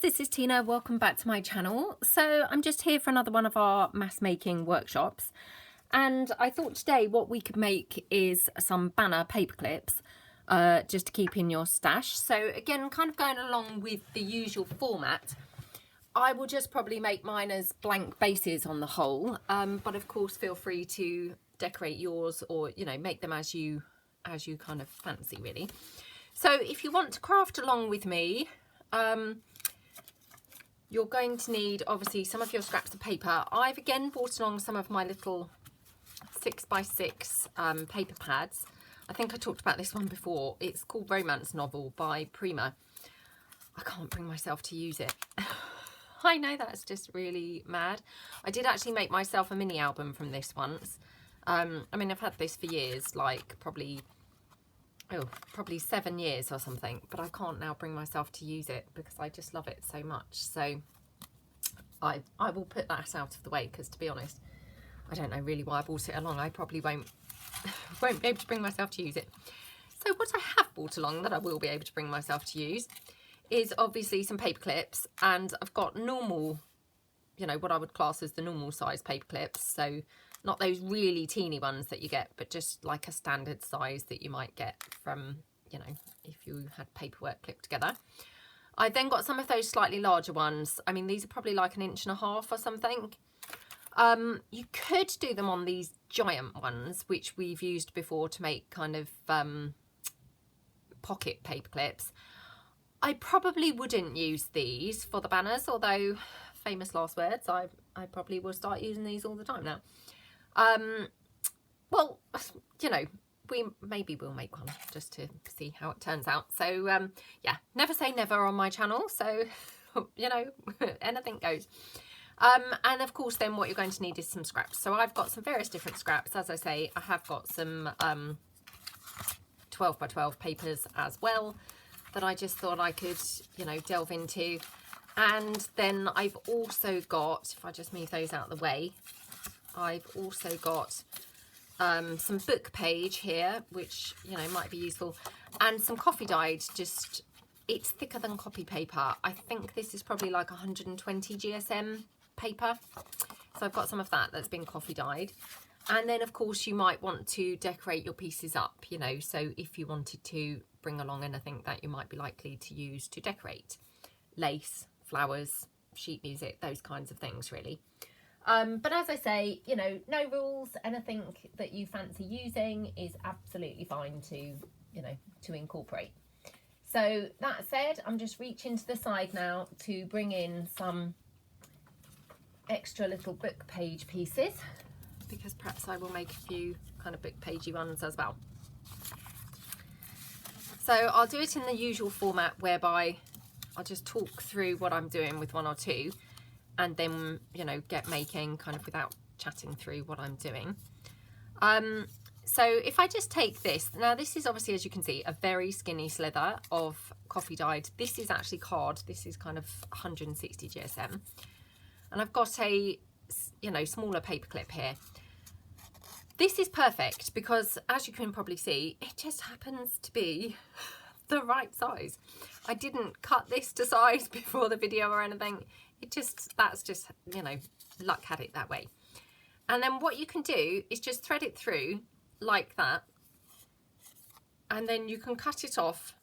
this is Tina. Welcome back to my channel. So I'm just here for another one of our mass making workshops, and I thought today what we could make is some banner paper clips just to keep in your stash. So again, kind of going along with the usual format, I will just probably make mine as blank bases on the whole, but of course feel free to decorate yours, or make them as you kind of fancy, really. So if you want to craft along with me, you're going to need obviously some of your scraps of paper. I've again brought along some of my little 6x6 paper pads. I think I talked about this one before. It's called Romance Novel by Prima. I can't bring myself to use it. I know, that's just really mad. I did actually make myself a mini album from this once. I mean, I've had this for years, like probably 7 years or something, but I can't now bring myself to use it because I just love it so much. So I will put that out of the way, because to be honest, I don't know really why I brought it along. I probably won't be able to bring myself to use it. So what I have brought along that I will be able to bring myself to use is obviously some paper clips, and I've got normal, what I would class as the normal size paper clips. So not those really teeny ones that you get, but just like a standard size that you might get from, if you had paperwork clipped together. I then got some of those slightly larger ones. I mean, these are probably like 1.5 inches or something. You could do them on these giant ones, which we've used before to make kind of pocket paper clips. I probably wouldn't use these for the banners, although, famous last words, I probably will start using these all the time now. Well, maybe we'll make one just to see how it turns out. So yeah, never say never on my channel, so anything goes. And of course then what you're going to need is some scraps. So I've got some various different scraps. As I say, I have got some 12 by 12 papers as well that I just thought I could delve into. And then I've also got, if I just move those out of the way, I've also got some book page here, which might be useful, and some coffee dyed. Just, it's thicker than copy paper. I think this is probably like 120 GSM paper, so I've got some of that that's been coffee dyed. And then of course you might want to decorate your pieces up, so if you wanted to bring along anything that you might be likely to use to decorate, lace, flowers, sheet music, those kinds of things really. But as I say, no rules. Anything that you fancy using is absolutely fine to, to incorporate. So that said, I'm just reaching to the side now to bring in some extra little book page pieces, because perhaps I will make a few kind of book pagey ones as well. So I'll do it in the usual format, whereby I'll just talk through what I'm doing with one or two, and then get making kind of without chatting through what I'm doing. So if I just take this, now this is obviously, as you can see, a very skinny slither of coffee dyed. This is actually card. This is kind of 160 GSM, and I've got a smaller paper clip here. This is perfect because, as you can probably see, it just happens to be the right size. I didn't cut this to size before the video or anything. That's just luck had it that way. And then what you can do is just thread it through like that, and then you can cut it off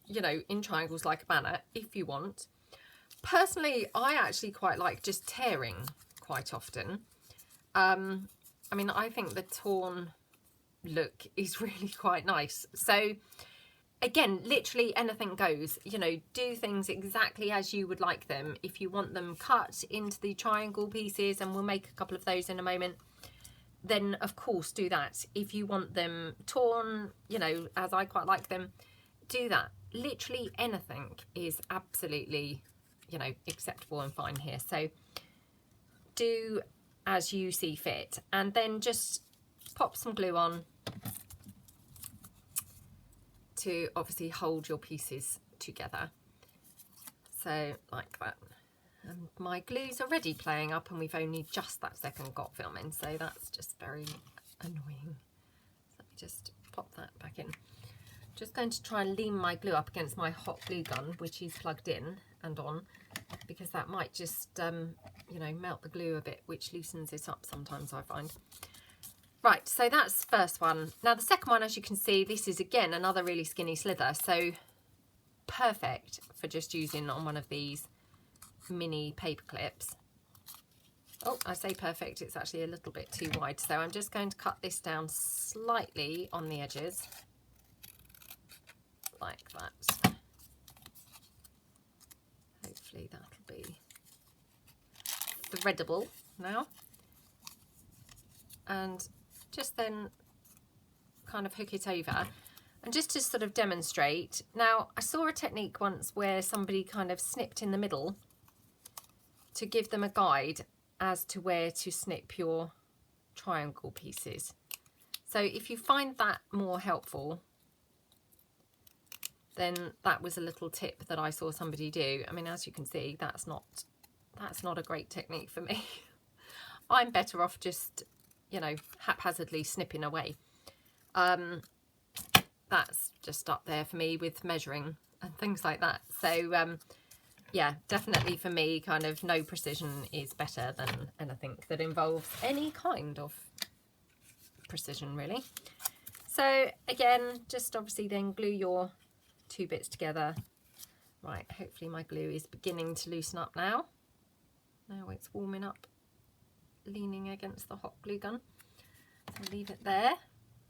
in triangles like a banner if you want. Personally, I actually quite like just tearing quite often. I mean, I think the torn look is really quite nice. So again, literally anything goes. Do things exactly as you would like them. If you want them cut into the triangle pieces, and we'll make a couple of those in a moment, then of course do that. If you want them torn, as I quite like them, do that. Literally anything is absolutely, acceptable and fine here. So do as you see fit, and then just pop some glue on to obviously hold your pieces together. So like that. And my glue's already playing up, and we've only just that second got filming, so that's just very annoying. So let me just pop that back in. Just going to try and lean my glue up against my hot glue gun, which is plugged in and on, because that might just, you know, melt the glue a bit, which loosens it up sometimes, I find. Right, so that's the first one. Now the second one, as you can see, this is again another really skinny slither, so perfect for just using on one of these mini paper clips. Oh, I say perfect, it's actually a little bit too wide, so I'm just going to cut this down slightly on the edges, like that. Hopefully that'll be threadable now. And just then kind of hook it over. And just to sort of demonstrate, now I saw a technique once where somebody kind of snipped in the middle to give them a guide as to where to snip your triangle pieces. So if you find that more helpful, then that was a little tip that I saw somebody do. I mean, as you can see, that's not a great technique for me. I'm better off just, you know, haphazardly snipping away. That's just up there for me with measuring and things like that. So yeah, definitely for me, kind of no precision is better than anything that involves any kind of precision, really. So again, just obviously then glue your two bits together. Right, hopefully my glue is beginning to loosen up now. Now it's warming up, leaning against the hot glue gun. I'll leave it there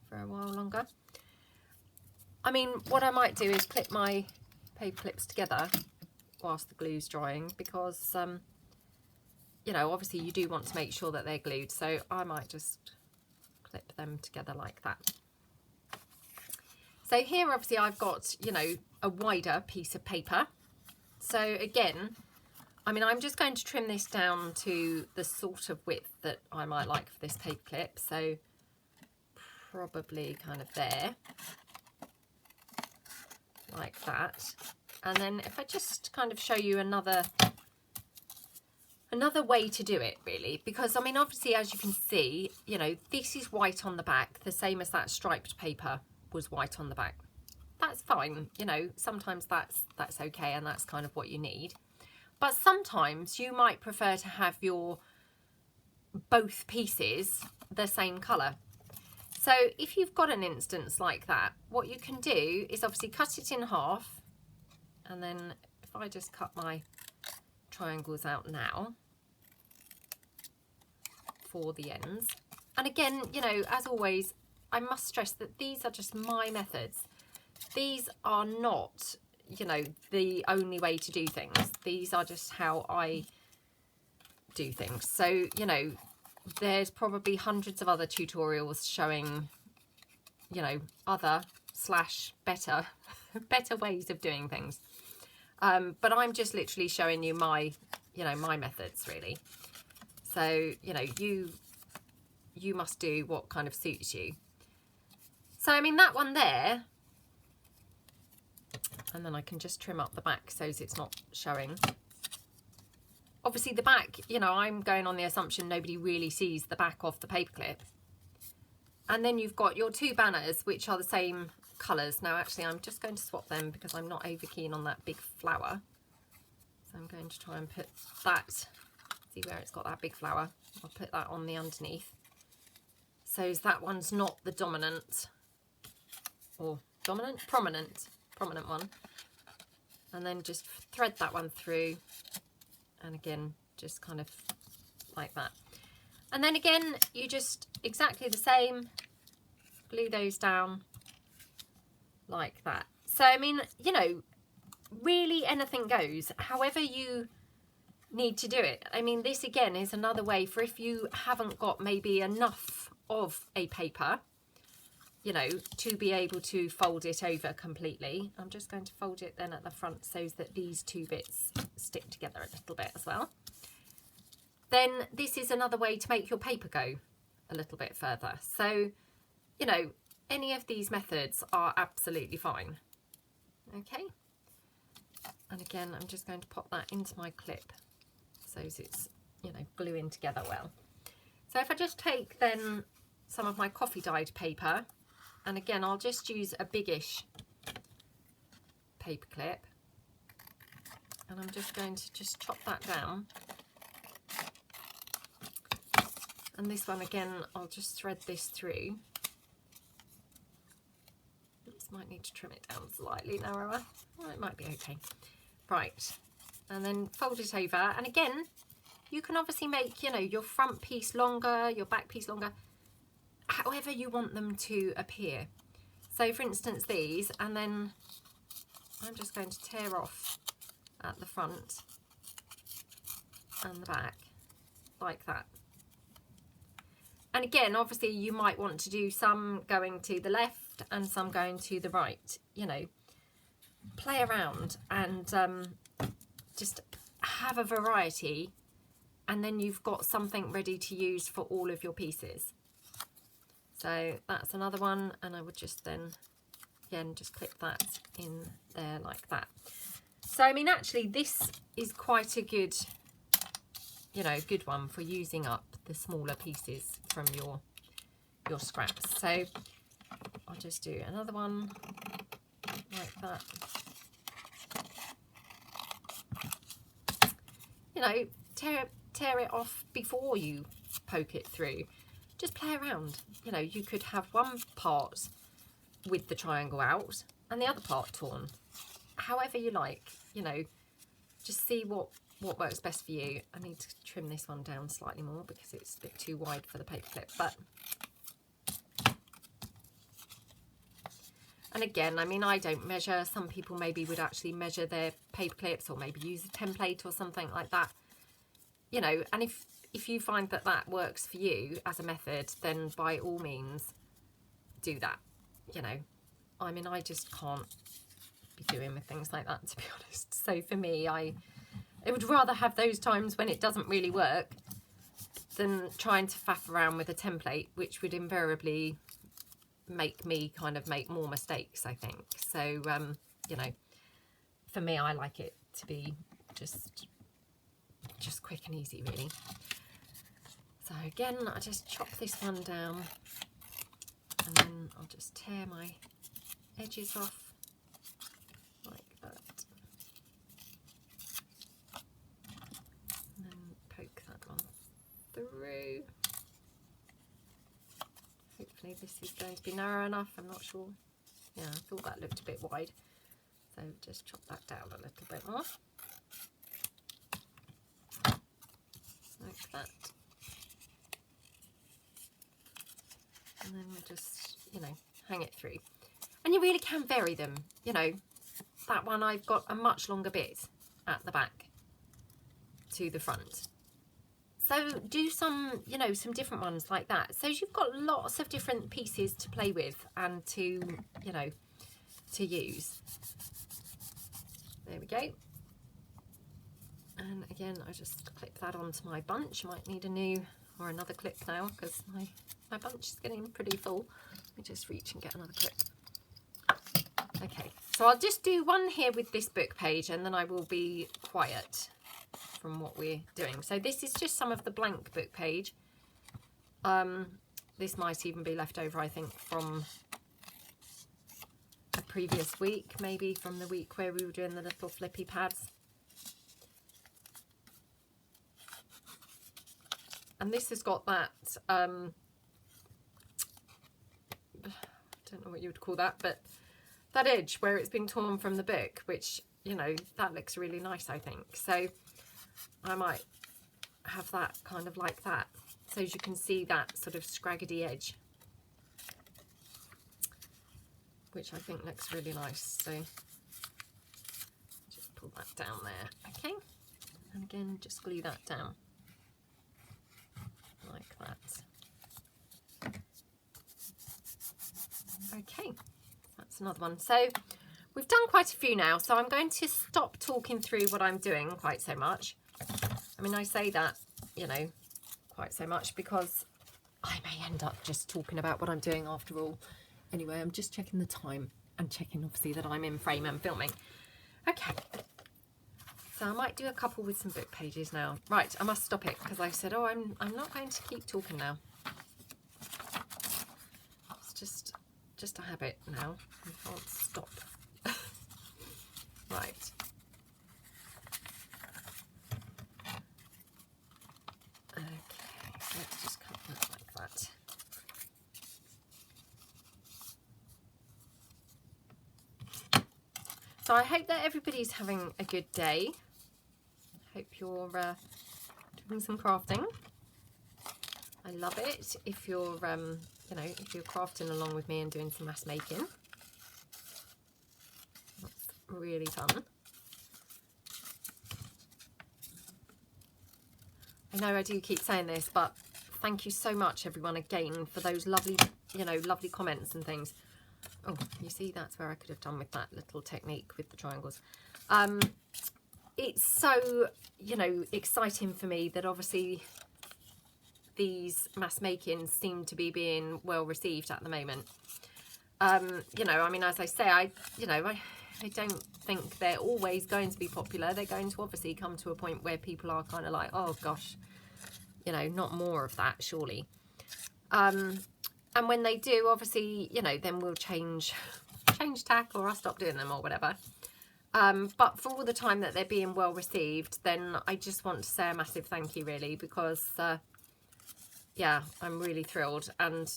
for a while longer. I mean, what I might do is clip my paper clips together whilst the glue's drying, because you know, obviously you do want to make sure that they're glued, so I might just clip them together like that. So here obviously I've got, you know, a wider piece of paper. So again, I mean, I'm just going to trim this down to the sort of width that I might like for this paper clip. So probably kind of there, like that. And then if I just kind of show you another way to do it, really, because I mean, obviously, as you can see, you know, this is white on the back, the same as that striped paper was white on the back. That's fine, you know, sometimes that's okay, and that's kind of what you need. But sometimes you might prefer to have your both pieces the same colour. So if you've got an instance like that, what you can do is obviously cut it in half, and then if I just cut my triangles out now for the ends. And again, you know, as always, I must stress that these are just my methods. These are not, you know, the only way to do things. These are just how I do things. So, you know, there's probably hundreds of other tutorials showing, you know, other / better ways of doing things. But I'm just literally showing you my, you know, my methods, really. So, you know, you must do what kind of suits you. So, I mean, that one there, and then I can just trim up the back so it's not showing. Obviously the back, you know, I'm going on the assumption nobody really sees the back of the paperclip. And then you've got your two banners, which are the same colours. Now, actually, I'm just going to swap them because I'm not over keen on that big flower. So I'm going to try and put that, see where it's got that big flower. I'll put that on the underneath. So that one's not the dominant, or prominent one. And then just thread that one through. And again, just kind of like that. And then again, you just exactly the same, glue those down like that. So, I mean, you know, really anything goes, however you need to do it. I mean, this again is another way for if you haven't got maybe enough of a paper, you know, to be able to fold it over completely. I'm just going to fold it then at the front so that these two bits stick together a little bit as well. Then this is another way to make your paper go a little bit further. So, you know, any of these methods are absolutely fine. Okay. And again, I'm just going to pop that into my clip so it's, you know, gluing together well. So if I just take then some of my coffee dyed paper, and again, I'll just use a biggish paper clip, and I'm just going to just chop that down. And this one again, I'll just thread this through. This might need to trim it down slightly narrower. Well, it might be okay. Right, and then fold it over. And again, you can obviously make, you know, your front piece longer, your back piece longer, however you want them to appear. So for instance, these, and then I'm just going to tear off at the front and the back like that. And again, obviously you might want to do some going to the left and some going to the right, you know, play around and just have a variety, and then you've got something ready to use for all of your pieces. So that's another one, and I would just then again just clip that in there like that. So I mean, actually this is quite a good, you know, good one for using up the smaller pieces from your scraps. So I'll just do another one like that. You know, tear it off before you poke it through. Just play around. You know, you could have one part with the triangle out and the other part torn. However you like, you know, just see what works best for you. I need to trim this one down slightly more because it's a bit too wide for the paper clip, but and again, I mean, I don't measure. Some people maybe would actually measure their paper clips, or maybe use a template or something like that, you know. And if you find that that works for you as a method, then by all means do that, you know. I mean, I just can't be doing with things like that, to be honest. So for me, I would rather have those times when it doesn't really work than trying to faff around with a template, which would invariably make me kind of make more mistakes, I think. So, you know, for me, I like it to be just quick and easy, really. So again, I just chop this one down, and then I'll just tear my edges off like that. Poke that one through. Hopefully this is going to be narrow enough. I'm not sure. Yeah, I thought that looked a bit wide. So just chop that down a little bit more. Like that. And then we'll just, you know, hang it through. And you really can vary them. You know, that one I've got a much longer bit at the back to the front. So do some, you know, some different ones like that. So you've got lots of different pieces to play with and to, you know, to use. There we go. And again, I just clip that onto my bunch. Might need a new or another clip now because my bunch is getting pretty full. Let me just reach and get another clip. Okay, so I'll just do one here with this book page, and then I will be quiet from what we're doing. So this is just some of the blank book page. This might even be left over, I think, from a previous week, maybe from the week where we were doing the little flippy pads. And this has got that, I don't know what you would call that, but that edge where it's been torn from the book, which, you know, that looks really nice, I think. So I might have that kind of like that, so as you can see that sort of scraggedy edge, which I think looks really nice. So just pull that down there, okay, and again just glue that down like that. Okay, that's another one. So we've done quite a few now, so I'm going to stop talking through what I'm doing quite so much. I mean, I say that, you know, quite so much because I may end up just talking about what I'm doing after all. Anyway, I'm just checking the time and checking obviously that I'm in frame and filming. Okay, so I might do a couple with some book pages now. Right, I must stop it because I said, oh, I'm not going to keep talking now. It's just a habit now. I can't stop. Right. Okay, so let's just cut that like that. So I hope that everybody's having a good day. Hope you're doing some crafting. I love it if you're, you know, if you're crafting along with me and doing some mass making. That's really fun. I know I do keep saying this, but thank you so much, everyone, again, for those lovely, you know, lovely comments and things. Oh, you see, that's where I could have done with that little technique with the triangles. It's so, you know, exciting for me that obviously these mass makings seem to be being well received at the moment. You know, I mean, as I say, I don't think they're always going to be popular. They're going to obviously come to a point where people are kind of like, oh gosh, you know, not more of that, surely. And when they do, obviously, you know, then we'll change tack, or I'll stop doing them or whatever. But for all the time that they're being well received, then I just want to say a massive thank you, really, because yeah, I'm really thrilled. And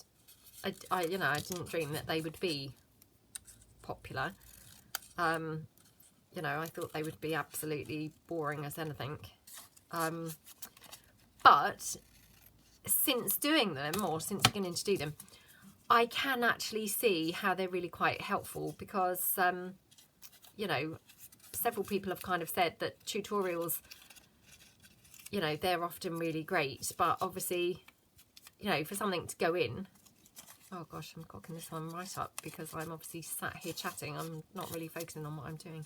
I you know, I didn't dream that they would be popular. You know, I thought they would be absolutely boring as anything. But since doing them, or since beginning to do them, I can actually see how they're really quite helpful, because you know, several people have kind of said that tutorials, you know, they're often really great, but obviously, you know, for something to go in, oh gosh, I'm cocking this one right up because I'm obviously sat here chatting. I'm not really focusing on what I'm doing.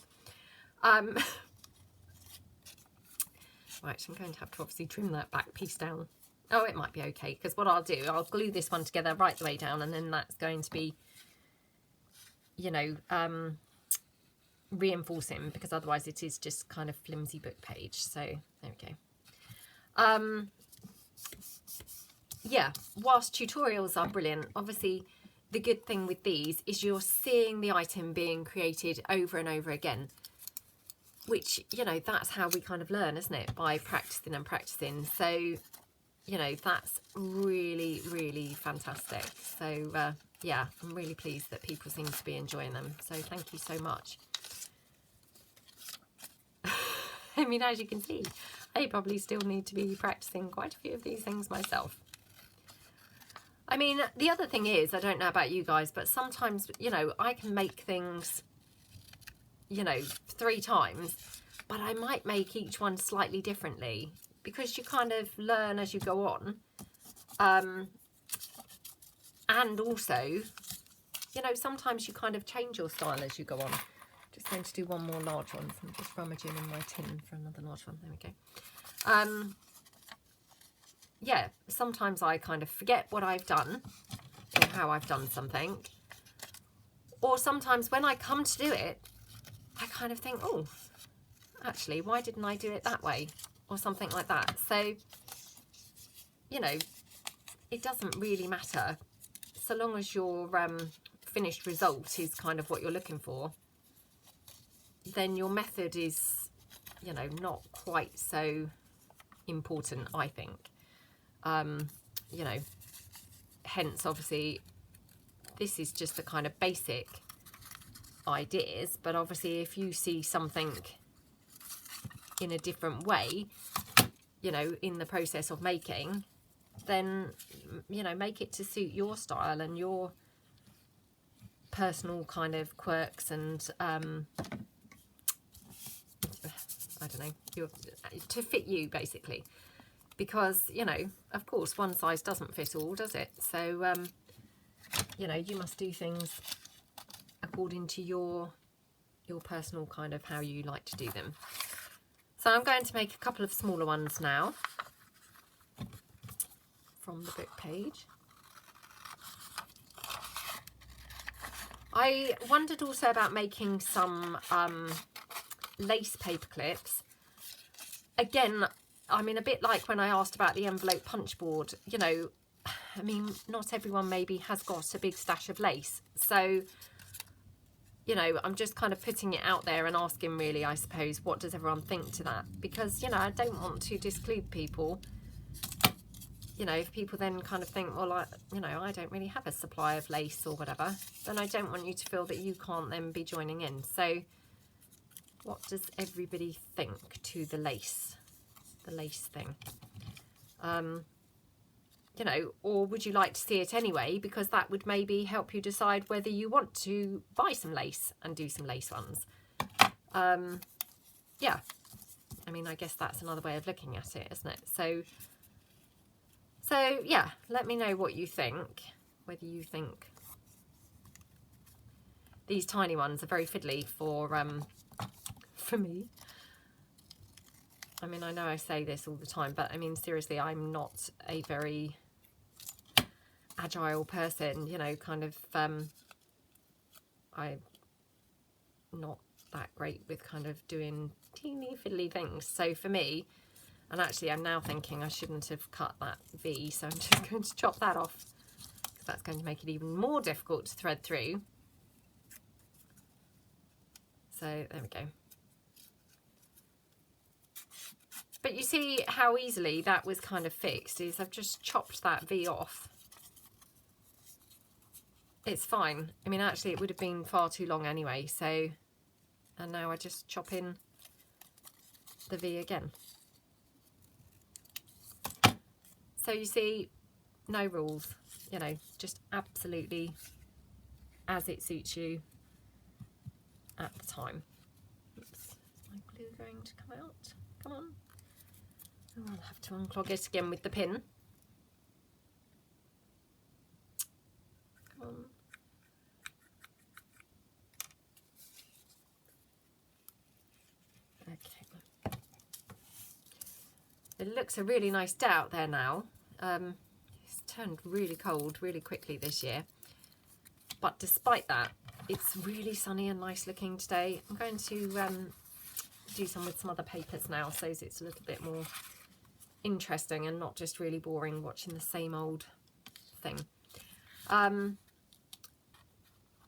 Right, I'm going to have to obviously trim that back piece down. Oh, it might be okay, because what I'll do, I'll glue this one together right the way down, and then that's going to be, you know, reinforcing, because otherwise it is just kind of flimsy book page. So there we go. Yeah, whilst tutorials are brilliant, obviously the good thing with these is you're seeing the item being created over and over again, which, you know, that's how we kind of learn, isn't it? By practicing and practicing. So, you know, that's really, really fantastic. So yeah, I'm really pleased that people seem to be enjoying them. So thank you so much. I mean, as you can see, I probably still need to be practicing quite a few of these things myself. I mean, the other thing is, I don't know about you guys, but sometimes, you know, I can make things, you know, 3 times, but I might make each one slightly differently, because you kind of learn as you go on. And also, you know, sometimes you kind of change your style as you go on. Just going to do one more large one. So I'm just rummaging in my tin for another large one. There we go. Yeah, sometimes I kind of forget what I've done or how I've done something. Or sometimes when I come to do it, I kind of think, oh, actually, why didn't I do it that way? Or something like that. So, you know, it doesn't really matter. So long as your finished result is kind of what you're looking for, then your method is, you know, not quite so important, I think. You know, hence obviously this is just the kind of basic ideas, but obviously if you see something in a different way, you know, in the process of making, then, you know, make it to suit your style and your personal kind of quirks and I don't know, to fit you, basically. Because, you know, of course, one size doesn't fit all, does it? So, you know, you must do things according to your personal kind of how you like to do them. So I'm going to make a couple of smaller ones now from the book page. I wondered also about making some lace paper clips. Again, I mean, a bit like when I asked about the envelope punch board, you know, I mean, not everyone maybe has got a big stash of lace. So you know, I'm just kind of putting it out there and asking really, I suppose, what does everyone think to that? Because, you know, I don't want to disclude people. You know, if people then kind of think, well, you know, I don't really have a supply of lace or whatever, then I don't want you to feel that you can't then be joining in. So what does everybody think to the lace thing? You know, or would you like to see it anyway? Because that would maybe help you decide whether you want to buy some lace and do some lace ones. Yeah, I mean, I guess that's another way of looking at it, isn't it? So yeah, let me know what you think, whether you think these tiny ones are very fiddly for me. I mean, I know I say this all the time, but I mean, seriously, I'm not a very agile person, you know, kind of, I'm not that great with kind of doing teeny fiddly things. So for me, and actually I'm now thinking I shouldn't have cut that V, so I'm just going to chop that off, because that's going to make it even more difficult to thread through. So there we go. But you see how easily that was kind of fixed, is I've just chopped that V off. It's fine. I mean, actually it would have been far too long anyway, so, and now I just chop in the V again. So you see, no rules, you know, just absolutely as it suits you at the time. Oops, is my glue going to come out? Come on. Oh, I'll have to unclog it again with the pin. Come on. Okay. It looks a really nice day out there now. It's turned really cold really quickly this year. But despite that, it's really sunny and nice looking today. I'm going to do some with some other papers now, so it's a little bit more interesting and not just really boring watching the same old thing.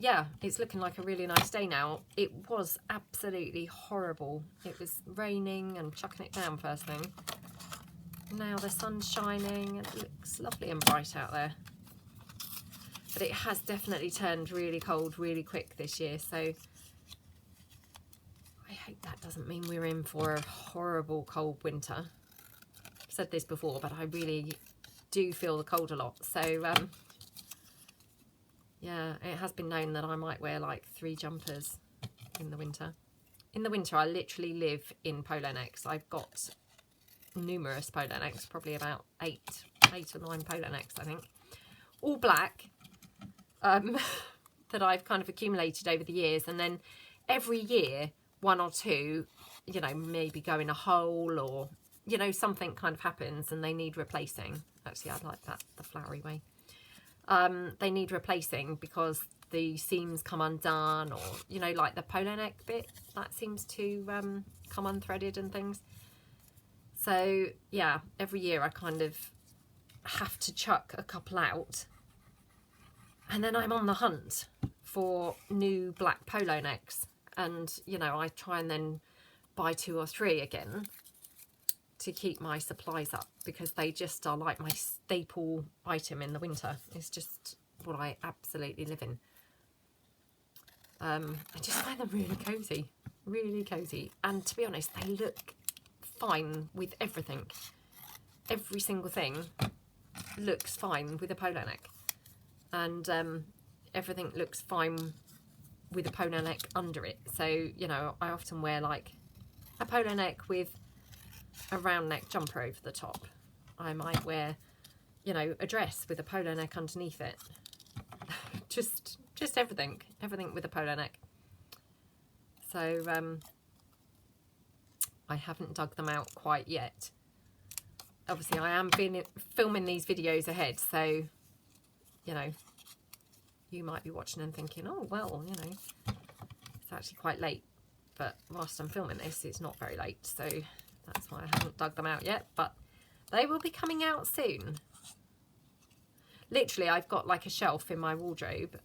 Yeah, it's looking like a really nice day now. It was absolutely horrible. It was raining and chucking it down first thing. Now the sun's shining and it looks lovely and bright out there. But it has definitely turned really cold really quick this year, so I hope that doesn't mean we're in for a horrible cold winter. I've said this before, but I really do feel the cold a lot. So yeah, it has been known that I might wear like 3 jumpers in the winter. In the winter, I literally live in polo necks. I've got numerous polo necks, probably about 8 or 9 polo necks, I think. All black, that I've kind of accumulated over the years. And then every year, 1 or 2, you know, maybe go in a hole or, you know, something kind of happens and they need replacing. Actually, I like that, the flowery way. They need replacing because the seams come undone, or, you know, like the polo neck bit, that seems to come unthreaded and things. So yeah, every year I kind of have to chuck a couple out, and then I'm on the hunt for new black polo necks, and, you know, I try and then buy 2 or 3 again to keep my supplies up, because they just are like my staple item in the winter. It's just what I absolutely live in. I just find them really cozy, and to be honest, they look fine with everything. Every single thing looks fine with a polo neck, and everything looks fine with a polo neck under it. So, you know, I often wear like a polo neck with a round neck jumper over the top. I might wear, you know, a dress with a polo neck underneath it. just everything with a polo neck. So I haven't dug them out quite yet. Obviously I am filming these videos ahead, so, you know, you might be watching and thinking, oh well, you know, it's actually quite late, but whilst I'm filming this, it's not very late, so that's why I haven't dug them out yet, but they will be coming out soon. Literally, I've got like a shelf in my wardrobe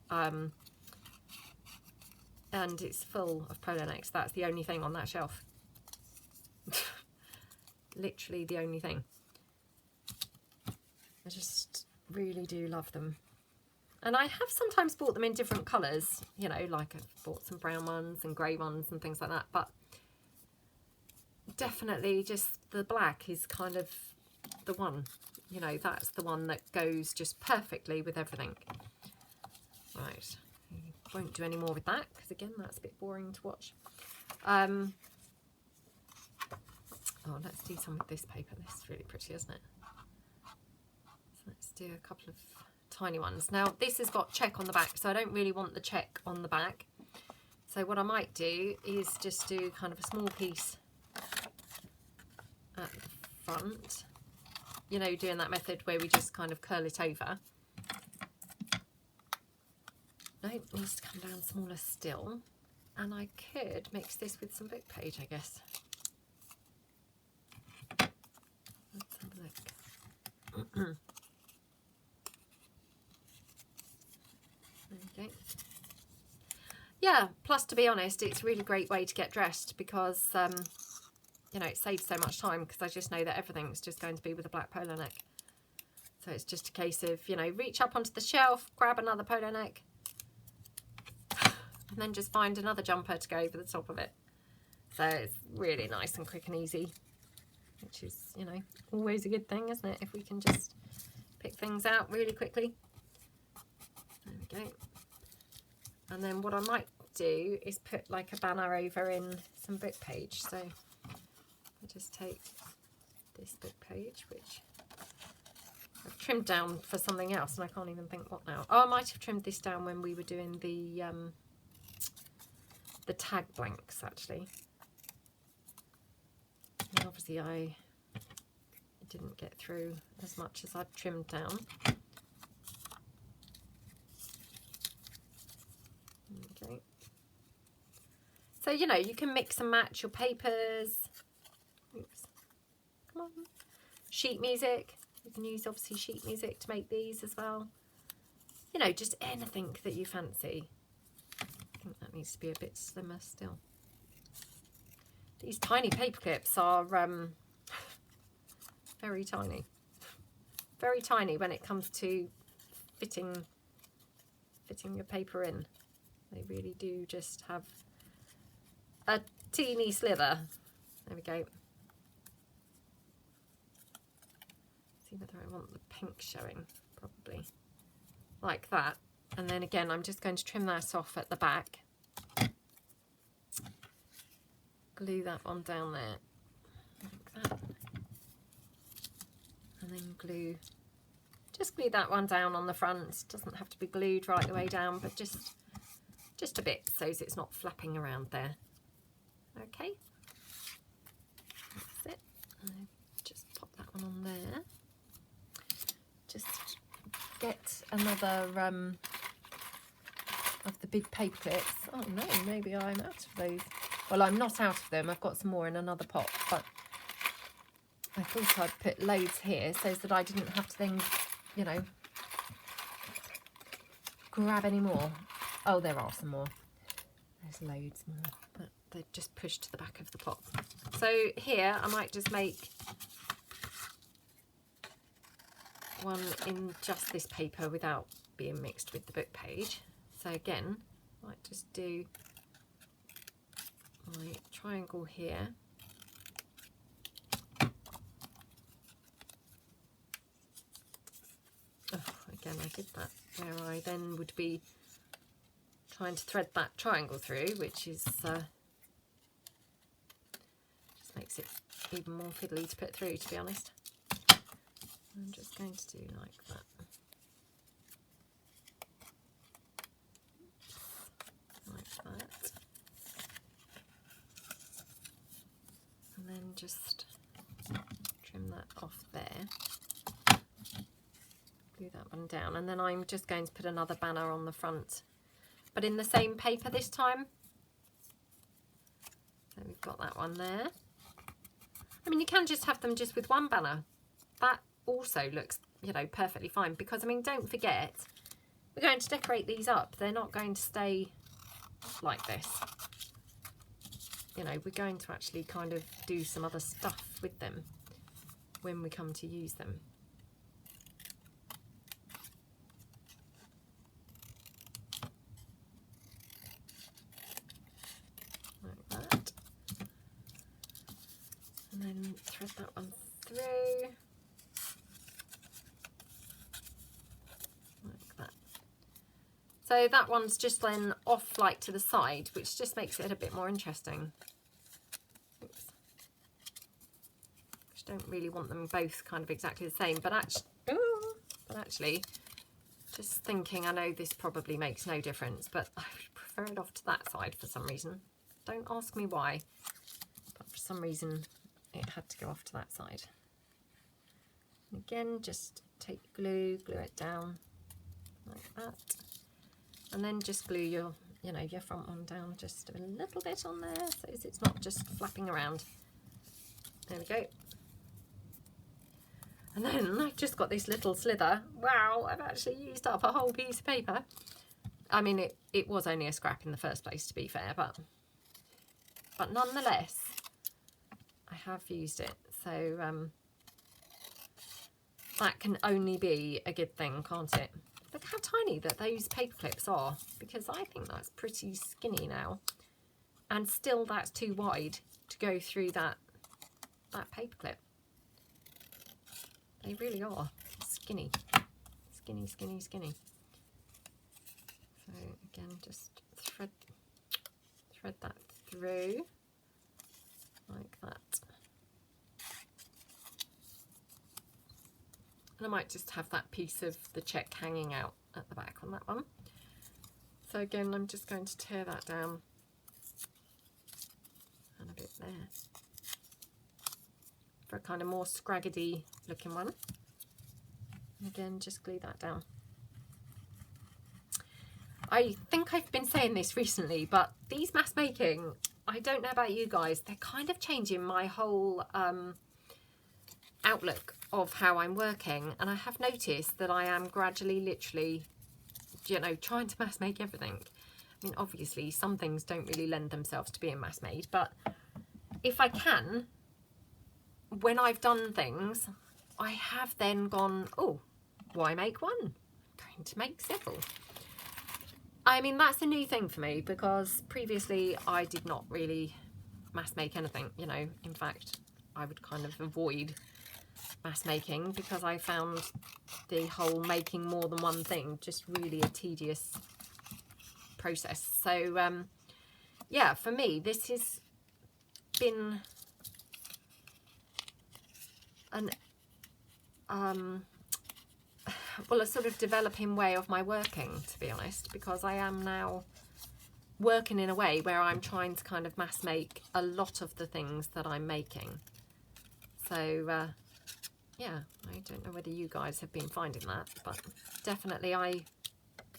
and it's full of polo necks. That's the only thing on that shelf. Literally the only thing. I just really do love them. And I have sometimes bought them in different colours, you know, like I've bought some brown ones and grey ones and things like that, but definitely just the black is kind of the one, you know, that's the one that goes just perfectly with everything. Right, won't do any more with that because again that's a bit boring to watch. Oh, let's do some with this paper. This is really pretty, isn't it? So let's do a couple of tiny ones. Now this has got check on the back, so I don't really want the check on the back. So what I might do is just do kind of a small piece at the front, you know, doing that method where we just kind of curl it over. No, it needs to come down smaller still. And I could mix this with some book page, I guess. Let's have a look. There we go. Yeah, plus to be honest, it's a really great way to get dressed because, you know, it saves so much time because I just know that everything's just going to be with a black polo neck. So it's just a case of, you know, reach up onto the shelf, grab another polo neck, and then just find another jumper to go over the top of it. So it's really nice and quick and easy, which is, you know, always a good thing, isn't it? If we can just pick things out really quickly. There we go. And then what I might do is put like a banner over in some book page. So I just take this book page, which I've trimmed down for something else, and I can't even think what now. Oh, I might have trimmed this down when we were doing the tag blanks, actually. And obviously I didn't get through as much as I'd trimmed down. Okay. So, you know, you can mix and match your papers. Oops. Come on. Sheet music. You can use, obviously, sheet music to make these as well. You know, just anything that you fancy. I think that needs to be a bit slimmer still. These tiny paper clips are very tiny. Very tiny when it comes to fitting your paper in. They really do just have a teeny slither. There we go. See whether I want the pink showing, probably. Like that. And then again, I'm just going to trim that off at the back. Glue that one down there. Like that. And then glue, just glue that one down on the front. Doesn't have to be glued right the way down, but just a bit so it's not flapping around there. Okay. That's it. And just pop that one on there. Just get another of the big paper clips. Oh no, maybe I'm out of those. Well, I'm not out of them. I've got some more in another pot, but I thought I'd put loads here so that I didn't have to then, you know, grab any more. Oh, there are some more. There's loads more, but they're just pushed to the back of the pot. So here I might just make one in just this paper without being mixed with the book page. So again, I might just do my triangle here. Oh, again, I did that where I then would be trying to thread that triangle through, which is just makes it even more fiddly to put through, to be honest. I'm just going to do like that. Like that. And then just trim that off there. Glue that one down. And then I'm just going to put another banner on the front, but in the same paper this time. So we've got that one there. I mean, you can just have them just with one banner. That also looks, you know, perfectly fine, because I mean, don't forget, we're going to decorate these up. They're not going to stay like this. You know, we're going to actually kind of do some other stuff with them when we come to use them. Like that. And then thread that one through. Like that. So that one's just then off like to the side, which just makes it a bit more interesting. Oops. I don't really want them both kind of exactly the same, but actually, just thinking, I know this probably makes no difference, but I would prefer it off to that side for some reason. Don't ask me why, but for some reason it had to go off to that side. And again, just take glue it down like that, and then just glue your, you know, your front one down just a little bit on there so it's not just flapping around. There we go. And then I've just got this little slither. Wow, I've actually used up a whole piece of paper. I mean, it was only a scrap in the first place, to be fair, but nonetheless, I have used it. So that can only be a good thing, can't it? Look how tiny that those paper clips are, because I think that's pretty skinny now. And still that's too wide to go through that paper clip. They really are skinny. Skinny, skinny, skinny. So again, just thread that through like that. And I might just have that piece of the check hanging out at the back on that one. So again, I'm just going to tear that down and a bit there for a kind of more scraggedy looking one. And again, just glue that down. I think I've been saying this recently, but these mass making, I don't know about you guys, they're kind of changing my whole outlook of how I'm working. And I have noticed that I am gradually, literally, you know, trying to mass make everything. I mean, obviously some things don't really lend themselves to being mass made, but if I can, when I've done things, I have then gone, oh, why make one? I'm going to make several. I mean, that's a new thing for me, because previously I did not really mass make anything, you know. In fact, I would kind of avoid mass making because I found the whole making more than one thing just really a tedious process. So yeah, for me this has been an well, a sort of developing way of my working, to be honest, because I am now working in a way where I'm trying to kind of mass make a lot of the things that I'm making. So yeah, I don't know whether you guys have been finding that, but definitely I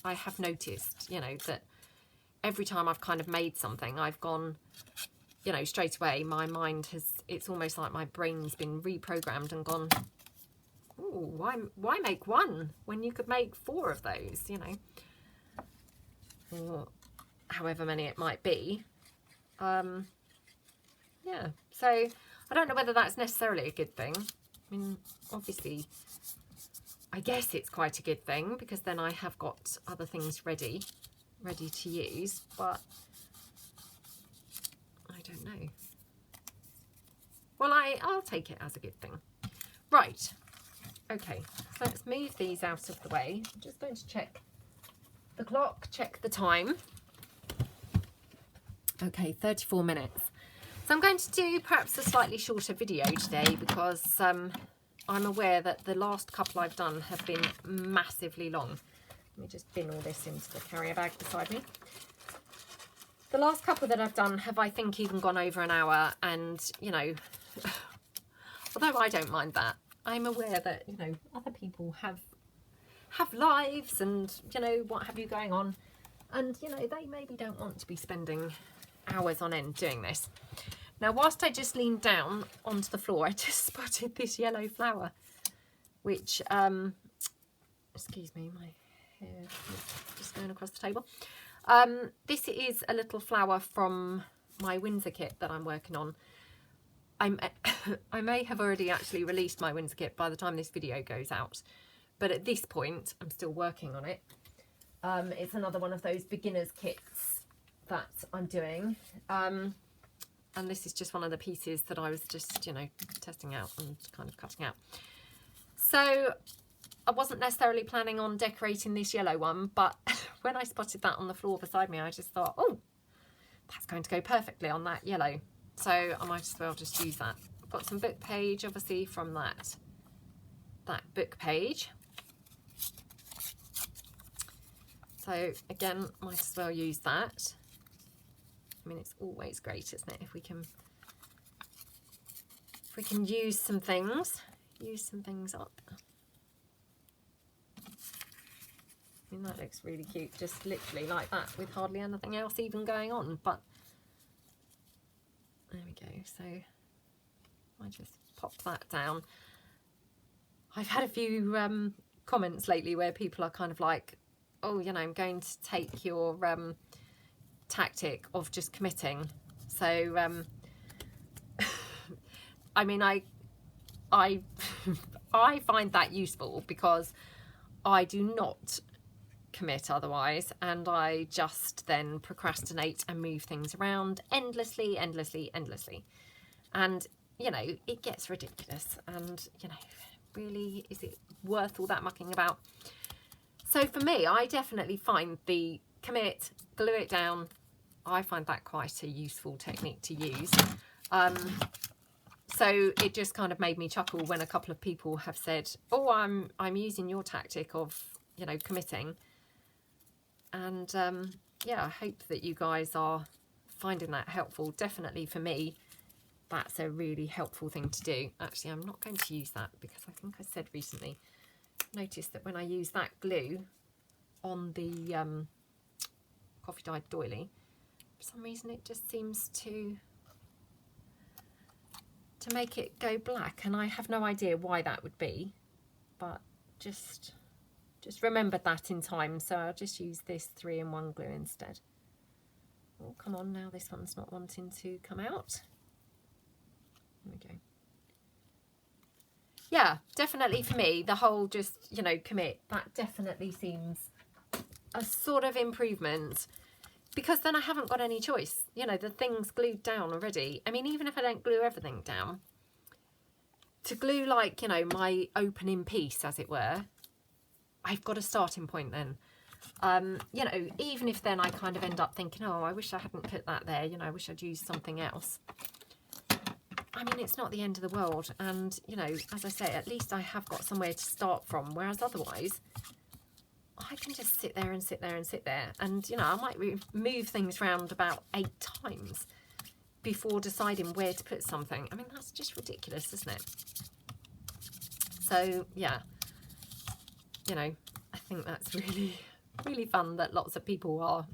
have noticed, you know, that every time I've kind of made something, I've gone, you know, straight away my mind has, it's almost like my brain's been reprogrammed and gone, ooh, why make one when you could make 4 of those, you know, or however many it might be. Yeah, so I don't know whether that's necessarily a good thing. I mean, obviously, I guess it's quite a good thing, because then I have got other things ready to use, but I don't know. Well, I'll take it as a good thing. Right, okay, so let's move these out of the way. I'm just going to check the clock, check the time. Okay, 34 minutes. So I'm going to do perhaps a slightly shorter video today, because I'm aware that the last couple I've done have been massively long. Let me just bin all this into the carrier bag beside me. The last couple that I've done have, I think, even gone over an hour, and, you know, although I don't mind that, I'm aware that, you know, other people have lives and, you know, what have you going on, and, you know, they maybe don't want to be spending hours on end doing this. Now, whilst I just leaned down onto the floor, I just spotted this yellow flower, which, excuse me, my hair is just going across the table. This is a little flower from my Windsor kit that I'm working on. I may have already actually released my Windsor kit by the time this video goes out, but at this point I'm still working on it. It's another one of those beginners kits that I'm doing, and this is just one of the pieces that I was just, you know, testing out and kind of cutting out. So I wasn't necessarily planning on decorating this yellow one, but when I spotted that on the floor beside me, I just thought, oh, that's going to go perfectly on that yellow. So I might as well just use that. I've got some book page, obviously, from that book page. So again, might as well use that. I mean, it's always great, isn't it? If we can use some things up. I mean, that looks really cute, just literally like that, with hardly anything else even going on. But there we go. So I just popped that down. I've had a few comments lately where people are kind of like, oh, you know, I'm going to take your tactic of just committing. So I mean, I find that useful because I do not commit otherwise, and I just then procrastinate and move things around endlessly, and you know, it gets ridiculous, and you know, really, is it worth all that mucking about? So for me, I definitely find the commit, glue it down, I find that quite a useful technique to use. So it just kind of made me chuckle when a couple of people have said, oh, I'm using your tactic of, you know, committing. And yeah, I hope that you guys are finding that helpful. Definitely for me, that's a really helpful thing to do. Actually, I'm not going to use that because I think I said recently, notice that when I use that glue on the coffee dyed doily, for some reason it just seems to make it go black, and I have no idea why that would be, but just remembered that in time, so I'll just use this 3-in-1 glue instead. Oh, come on now, this one's not wanting to come out. There we go. Yeah, definitely for me, the whole just, you know, commit, that definitely seems a sort of improvement, because then I haven't got any choice. You know, the thing's glued down already. I mean, even if I don't glue everything down, to glue, like, you know, my opening piece, as it were, I've got a starting point then. You know, even if then I kind of end up thinking, oh, I wish I hadn't put that there, you know, I wish I'd used something else. I mean, it's not the end of the world. And, you know, as I say, at least I have got somewhere to start from, whereas otherwise I can just sit there and sit there and sit there. And, you know, I might move things around about 8 times before deciding where to put something. I mean, that's just ridiculous, isn't it? So, yeah, you know, I think that's really, really fun that lots of people are,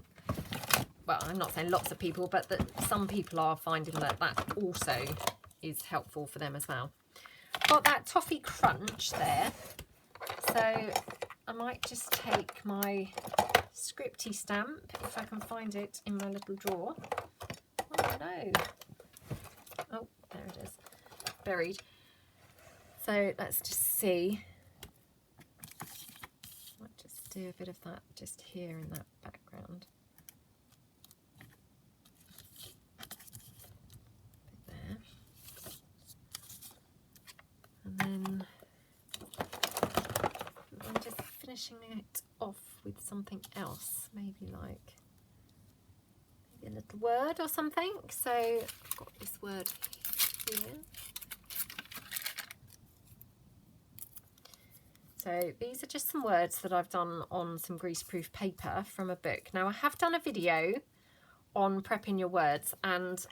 well, I'm not saying lots of people, but that some people are finding that that also is helpful for them as well. Got that toffee crunch there. So I might just take my scripty stamp, if I can find it in my little drawer. Oh no. Oh, there it is. Buried. So let's just see. Might just do a bit of that just here in that background. There. And then I'm just finishing it off with something else, maybe like a little word or something. So I've got this word here. So these are just some words that I've done on some greaseproof paper from a book. Now I have done a video on prepping your words, and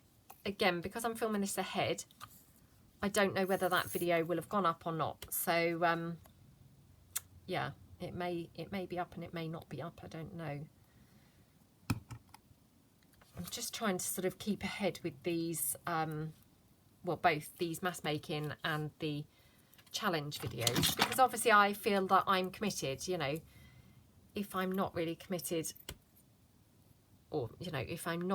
again, because I'm filming this ahead, I don't know whether that video will have gone up or not. So yeah, it may be up and it may not be up, I don't know. I'm just trying to sort of keep ahead with these, well, both these mass making and the challenge videos, because obviously I feel that I'm committed. You know, if I'm not really committed, or, you know, if I'm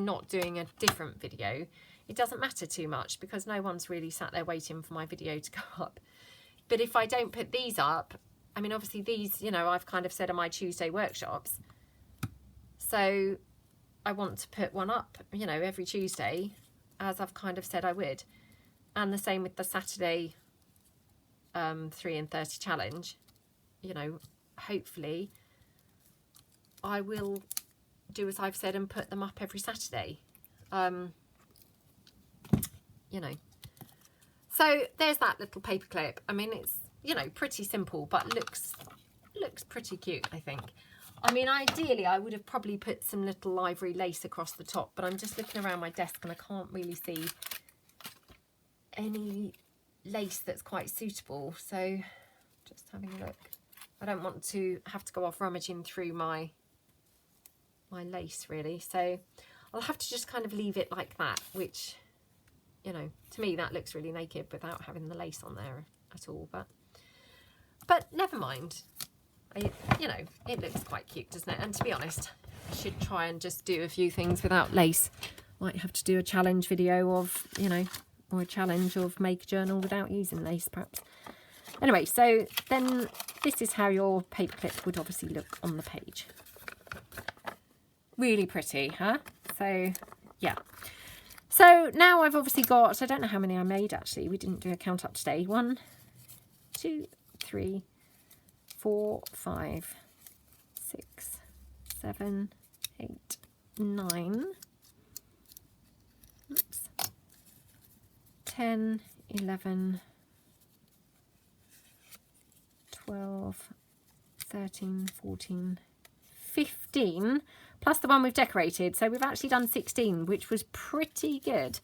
not doing a different video, it doesn't matter too much because no one's really sat there waiting for my video to go up. But if I don't put these up, I mean, obviously these, you know, I've kind of said are my Tuesday workshops. So I want to put one up, you know, every Tuesday, as I've kind of said I would. And the same with the Saturday 3 in 30 challenge. You know, hopefully I will do as I've said and put them up every Saturday. You know, so there's that little paperclip. I mean, it's, you know, pretty simple, but looks pretty cute, I think. I mean, ideally I would have probably put some little ivory lace across the top, but I'm just looking around my desk and I can't really see any lace that's quite suitable. So just having a look. I don't want to have to go off rummaging through my lace really. So I'll have to just kind of leave it like that, which, you know, to me that looks really naked without having the lace on there at all. But never mind. You know, it looks quite cute, doesn't it? And to be honest, I should try and just do a few things without lace. Might have to do a challenge video of, you know, or a challenge of make a journal without using lace perhaps. Anyway, so then this is how your paperclip would obviously look on the page. Really pretty, huh? So yeah. So now I've obviously got, I don't know how many I made actually. We didn't do a count up today. 1, 2, 3, 4, 5, 6, 7, 8, 9. Oops. 10, 11, 12, 13, 14, 15, plus the one we've decorated. So we've actually done 16, which was pretty good.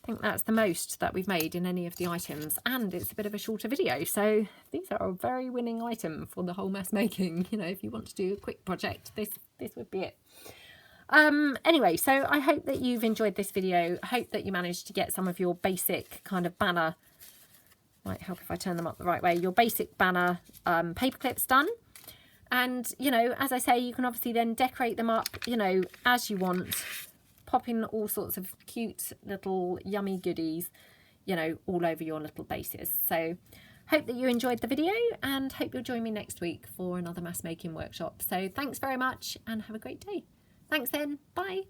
I think that's the most that we've made in any of the items, and it's a bit of a shorter video. So these are a very winning item for the whole mess making. You know, if you want to do a quick project, this would be it. Anyway, so I hope that you've enjoyed this video. I hope that you managed to get some of your basic kind of banner, might help if I turn them up the right way, your basic banner paper clips done. And, you know, as I say, you can obviously then decorate them up, you know, as you want, pop in all sorts of cute little yummy goodies, you know, all over your little bases. So hope that you enjoyed the video and hope you'll join me next week for another mass making workshop. So thanks very much and have a great day. Thanks then. Bye.